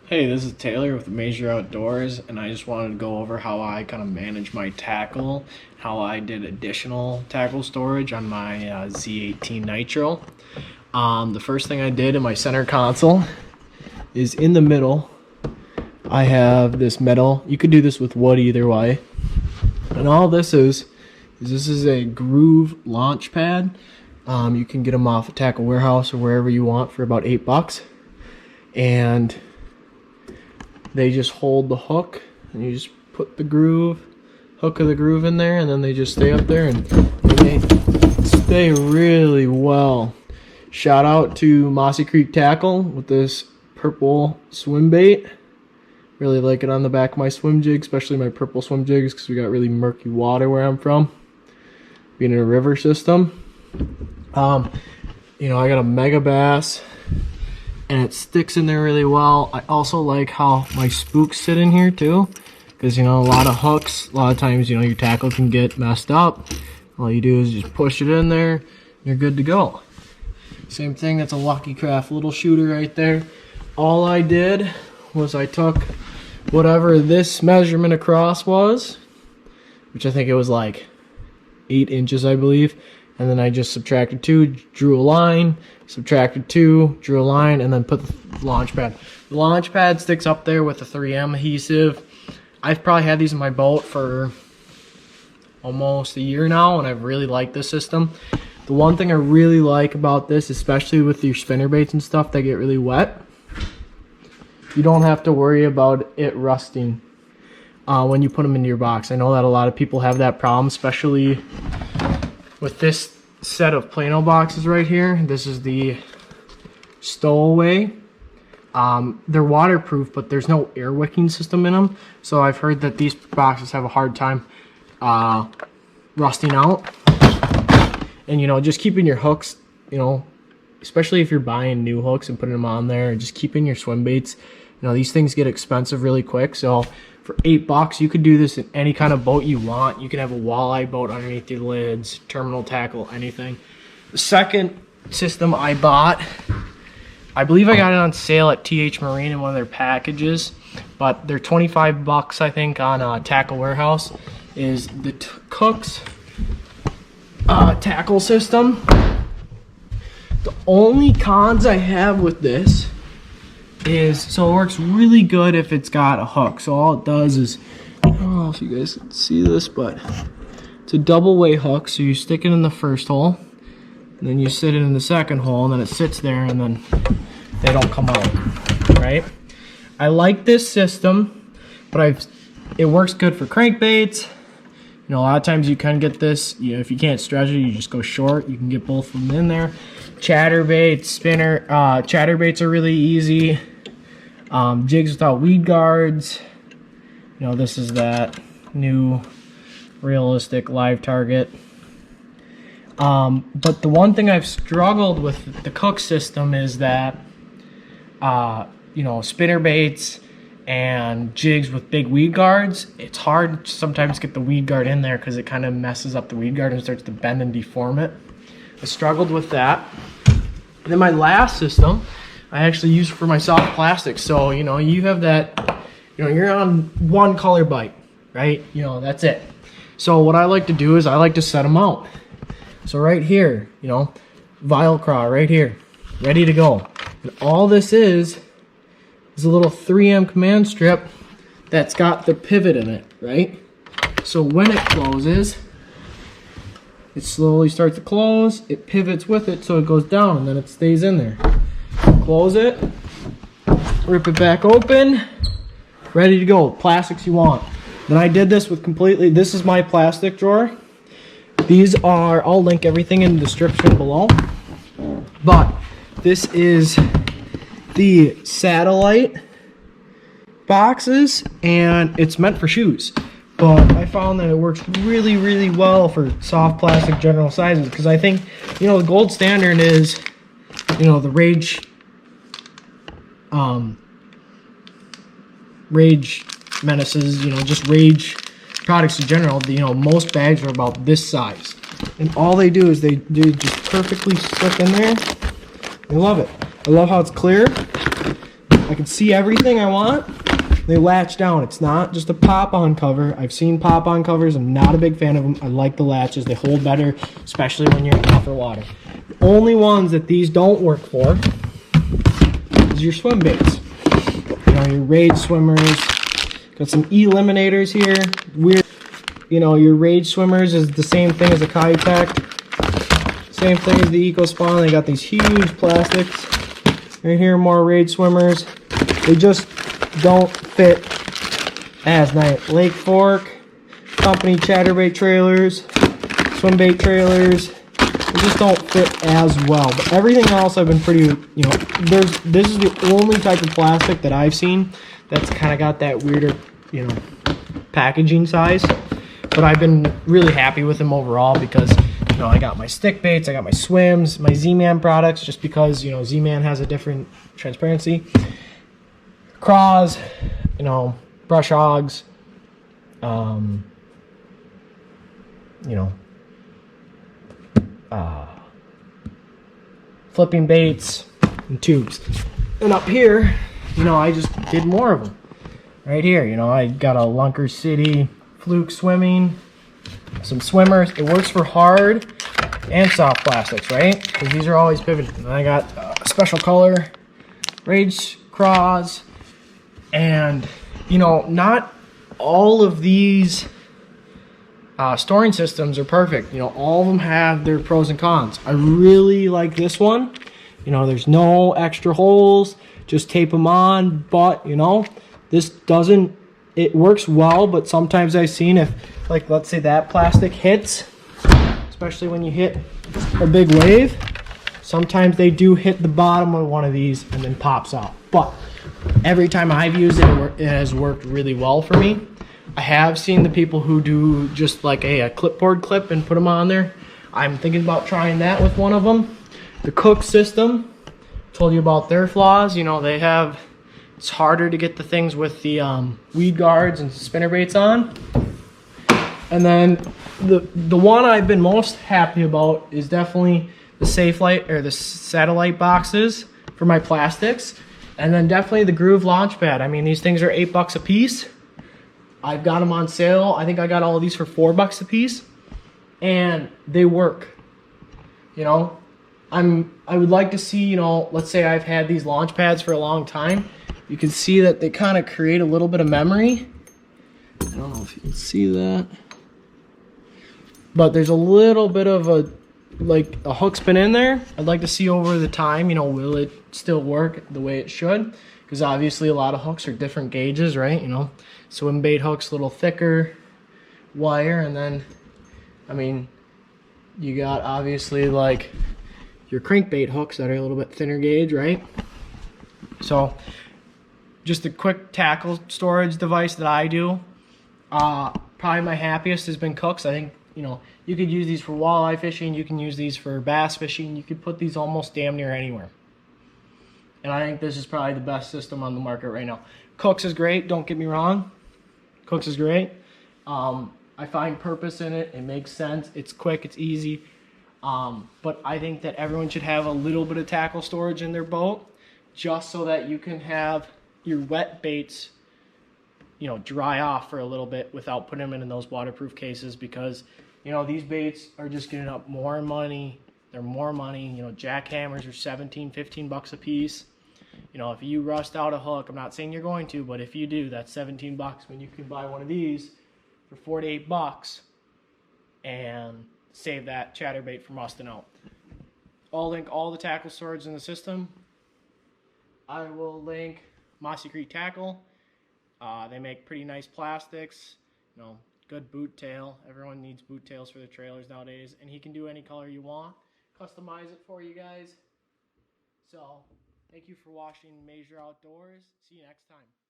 Hey, this is Taylor with Major Outdoors, and I just wanted to go over how I kind of manage my tackle, how I did additional tackle storage on my Z18 Nitro. The first thing I did in my center console is in the middle, I have this metal. You could do this with wood either way. And all this is this is a Gruv Launch Pad. You can get them off a Tackle Warehouse or wherever you want for about $8. And they just hold the hook, and you just put the hook of the groove in there, and then they just stay up there, and they stay really well. Shout out to Mossy Creek Tackle with this purple swim bait. Really like it on the back of my swim jig, especially my purple swim jigs, because we got really murky water where I'm from, being in a river system. I got a mega bass, and it sticks in there really well. I also like how my spooks sit in here too, because a lot of hooks, a lot of times your tackle can get messed up. All you do is just push it in there, you're good to go. Same thing, that's a Lucky Craft little shooter right there. All I did was I took whatever this measurement across was, which I think it was like 8 inches, I believe, and then I just subtracted 2, drew a line, subtracted 2, drew a line, and then put the launch pad. The launch pad sticks up there with the 3M adhesive. I've probably had these in my boat for almost a year now, and I've really liked this system. The one thing I really like about this, especially with your spinnerbaits and stuff that get really wet, you don't have to worry about it rusting when you put them into your box. I know that a lot of people have that problem, especially with this set of Plano boxes right here. This is the Stowaway. They're waterproof, but there's no air wicking system in them. So I've heard that these boxes have a hard time rusting out. And just keeping your hooks, especially if you're buying new hooks and putting them on there, and just keeping your swim baits. These things get expensive really quick. So for $8, you could do this in any kind of boat you want. You can have a walleye boat underneath your lids, terminal tackle, anything. The second system I bought, I believe I got it on sale at TH Marine in one of their packages, but they're $25 I think on Tackle Warehouse, is the Cook's tackle system. The only cons I have with this is, so it works really good if it's got a hook. So all it does is, I don't know if you guys can see this, but it's a double way hook. So you stick it in the first hole, and then you sit it in the second hole, and then it sits there, and then they don't come out, right? I like this system, but it works good for crankbaits. A lot of times you can get this, if you can't stretch it, you just go short. You can get both of them in there. Chatterbaits, chatterbaits are really easy. Jigs without weed guards. This is that new realistic live target. But the one thing I've struggled with the Cook system is that, spinnerbaits and jigs with big weed guards, it's hard to sometimes get the weed guard in there because it kind of messes up the weed guard and starts to bend and deform it. I struggled with that. And then my last system, I actually use for my soft plastic. So, you have that, you're on one color bite, right? That's it. So what I like to do is I like to set them out. So right here, vial craw right here, ready to go. And all this is a little 3M command strip that's got the pivot in it, right? So when it closes, it slowly starts to close, it pivots with it, so it goes down, and then it stays in there. Close it, rip it back open, ready to go. Plastics you want. Then I did this with this is my plastic drawer. These are, I'll link everything in the description below. But this is the satellite boxes, and it's meant for shoes. But I found that it works really, really well for soft plastic general sizes, because I think, the gold standard is, the Rage Menaces, just Rage products in general. Most bags are about this size. And all they do is they just perfectly slip in there. I love it. I love how it's clear. I I can see everything I want. They latch down. It's not just a pop-on cover. I've seen pop-on covers. I'm not a big fan of them. I like the latches. They hold better, especially when you're in tougher water. The only ones that these don't work for is your swim baits. You know, your Rage swimmers. Got some eliminators here. Weird. You know, your Rage swimmers is the same thing as a Kitech. Same thing as the EcoSpawn. They got these huge plastics. Right here, more Rage swimmers. They just don't fit as nice. Lake Fork, company chatterbait trailers, swim bait trailers. They just don't fit as well. But everything else I've been pretty, you know, this is the only type of plastic that I've seen that's kind of got that weirder, you know, packaging size. But I've been really happy with them overall because, you know, I got my stick baits, I got my swims, my Z-Man products, just because, you know, Z-Man has a different transparency. Craws, you know, brush hogs, you know, flipping baits and tubes. And up here, you know, I just did more of them. Right here, you know, I got a Lunker City Fluke Swimming, some swimmers. It works for hard and soft plastics, right? Because these are always pivoted. And I got a special color Rage Craws. And, you know, not all of these storing systems are perfect. You know, all of them have their pros and cons. I really like this one. You know, there's no extra holes. Just tape them on. But, you know, this doesn't, it works well. But sometimes I've seen if, like, let's say that plastic hits, especially when you hit a big wave, sometimes they do hit the bottom of one of these and then pops out. But every time I've used it, it has worked really well for me. I have seen the people who do just like a clipboard clip and put them on there. I'm thinking about trying that with one of them. The Cook system, told you about their flaws. You know, they have, it's harder to get the things with the weed guards and spinner baits on. And then the one I've been most happy about is definitely the Safe Light or the satellite boxes for my plastics. And then definitely the Gruv Launch Pad. I mean, these things are $8 a piece. I've got them on sale. I think I got all of these for $4 a piece. And they work. You know, I would like to see, you know, let's say I've had these launch pads for a long time. You can see that they kind of create a little bit of memory. I don't know if you can see that. But there's a little bit of a, like a hook's been in there. I'd like to see over the time, you know, will it still work the way it should? Because obviously a lot of hooks are different gauges, right? You know, swim bait hooks, a little thicker wire, and then, I mean, you got obviously like your crankbait hooks that are a little bit thinner gauge, right? So just a quick tackle storage device that I do. Probably my happiest has been Cooks. I think, you know, you could use these for walleye fishing. You can use these for bass fishing. You could put these almost damn near anywhere. And I think this is probably the best system on the market right now. Cooks is great. Don't get me wrong. Cooks is great. I find purpose in it. It makes sense. It's quick. It's easy. But I think that everyone should have a little bit of tackle storage in their boat, just so that you can have your wet baits, you know, dry off for a little bit without putting them in those waterproof cases, because, you know, these baits are just getting up more money. They're more money. You know, jackhammers are 17, 15 bucks a piece. You know, if you rust out a hook, I'm not saying you're going to, but if you do, that's 17 bucks when you can buy one of these for 4 to 8 bucks and save that chatterbait from rusting out. I'll link all the tackle storage in the system. I will link Mossy Creek Tackle. They make pretty nice plastics, you know, good boot tail. Everyone needs boot tails for their trailers nowadays, and he can do any color you want. Customize it for you guys. So, thank you for watching Major Outdoors. See you next time.